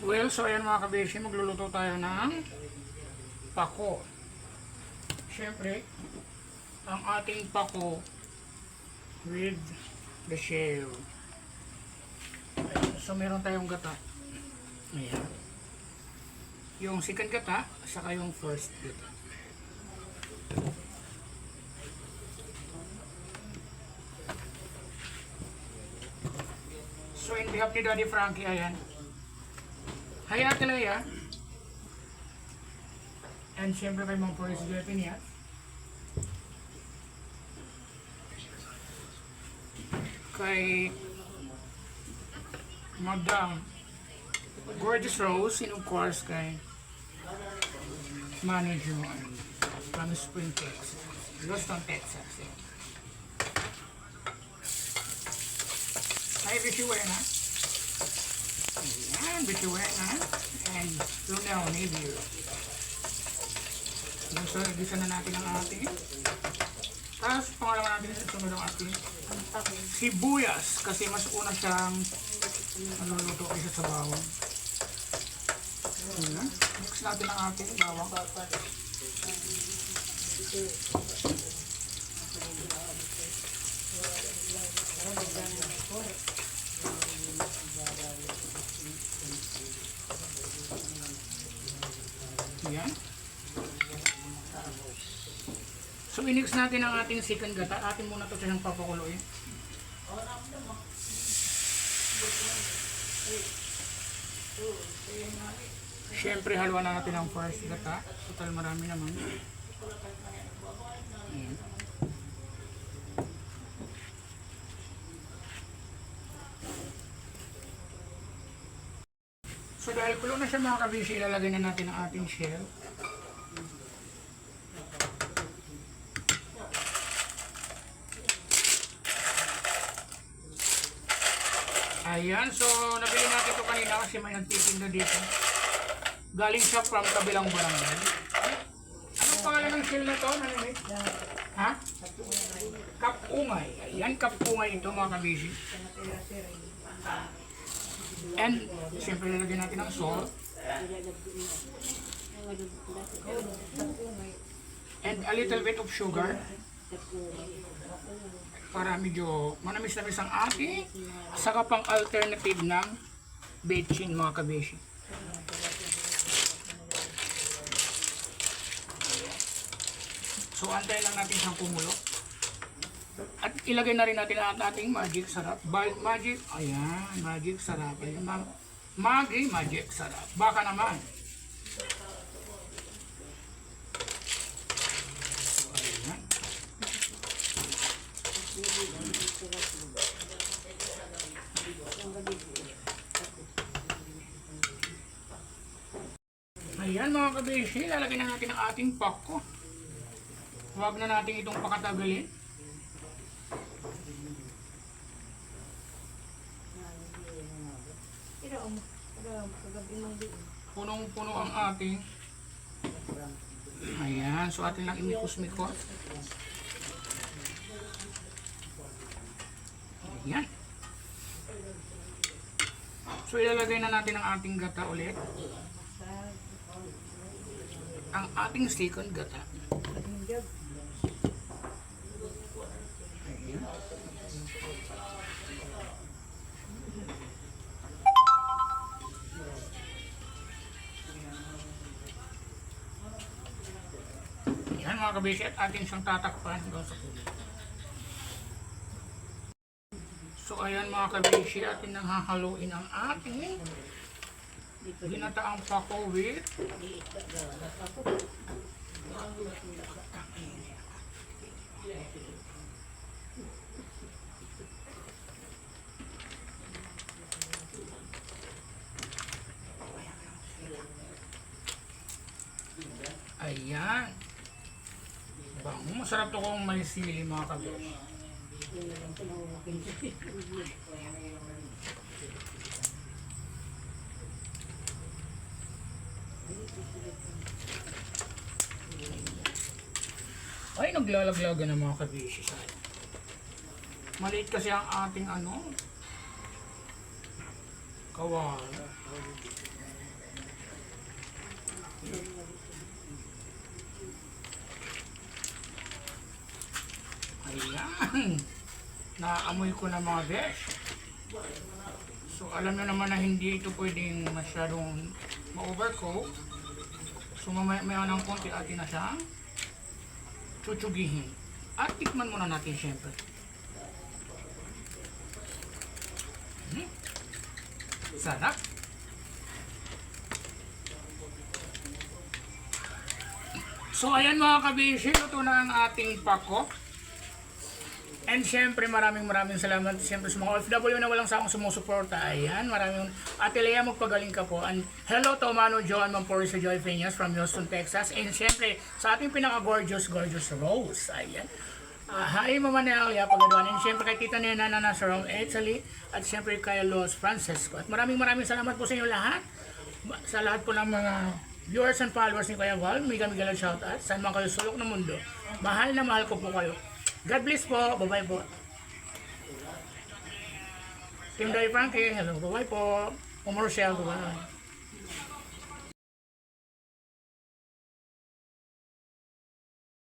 Well, so ayan mga kabeshi, magluluto tayo ng pako. Siyempre, ang ating pako with the shell. Ayan. So meron tayong gata. Ayan. Yung second gata, saka yung first gata. So in behalf ni Daddy Frankie, ayan. Hi Ate Leia. And siyempre kay Ma'am Forrest Jeffin yan. Kay Madam Gorgeous Rose, and of course kay Manager from Spring, Texas. Houston, Texas. Hi Vichy Wena. Ayan, Vichy Wena. And Lunel Navier. So, gisa na natin ang ating. Tapos, pangalaman natin sa sunod ang ating sibuyas. Kasi mas una siyang naluluto isa sa bawang. Ayan. Mix natin ang ating bawang. Ayan. So, inix natin ang ating second gata. Atin muna ito siyang papakuloyin. Siyempre, haluan na natin ang first gata. Total marami naman. Ayan. So, dahil kulo na siya mga kabisi, ilalagay na natin ang ating shell. Ayan, so nabili natin ito kanina kasi may nagtitinda dito. Galing siya from kabilang barangay. Anong pangalan ng shell na ito? Ha? Kapungay. Ayan, kapungay ito mga kabisi. And, siyempre lalagyan natin ng salt. And a little bit of sugar. Para medyo manamis-namis ang ating. Saka pang alternative ng betchin mga kabeshi. So, antayin lang natin siyang kumulo. At ilagay na rin natin ang ating magic sarap. Magic, ayan, magic sarap. Ayan, magic sarap. Baka naman. Ayan. Ayan mga kabeshi, lalagyan na natin ang ating pako. Huwag na natin itong pakatagalin. Punong-puno ang ating. Ayan, so atin lang imikos-mikos. Ayan. So ilalagay na natin ang ating gata ulit. Ang ating second gata. Ayan. Ayan mga kabisi, at atin siyang tatakpan doon sa kulay. So ayan mga kabisi, atin nang hahaluin ang ating ginataang pako with ayan. Bango, masarap to kung may sili mga kabisi. Ay, naglalaglagan ng mga kabisi sa atin. Maliit kasi ang ating kawali. Naamoy ko na mga besh. So alam nyo naman na hindi ito pwedeng masyadong ma-overcoat. So mamaya ng konti atin na siyang tsutsugihin. At tikman muna natin syempre. Sarap. So ayan mga kabishi, luto na ang ating pako. And syempre maraming salamat syempre sa mga OFW na walang sawang sumusuporta. Ayan, maraming Ate Lea, magpagaling ka po. And hello to Mano Joan Mamporis Joy Peñas from Houston, Texas. And syempre sa ating pinaka-gorgeous Rose. Ayan. Hi Mama Nelia Pagaduan. And syempre kay Tita Nena na nasa Rome, Italy. At syempre kay Los Francesco. At maraming salamat po sa inyo lahat. Sa lahat po ng mga viewers and followers ni Kuya Val, mega shoutout. Saan man kayo sulok ng mundo. Mahal na mahal ko po kayo. God bless po. Bye-bye po. Team Day Frankie. Hello. Bye-bye po. Commercial. Bye-bye.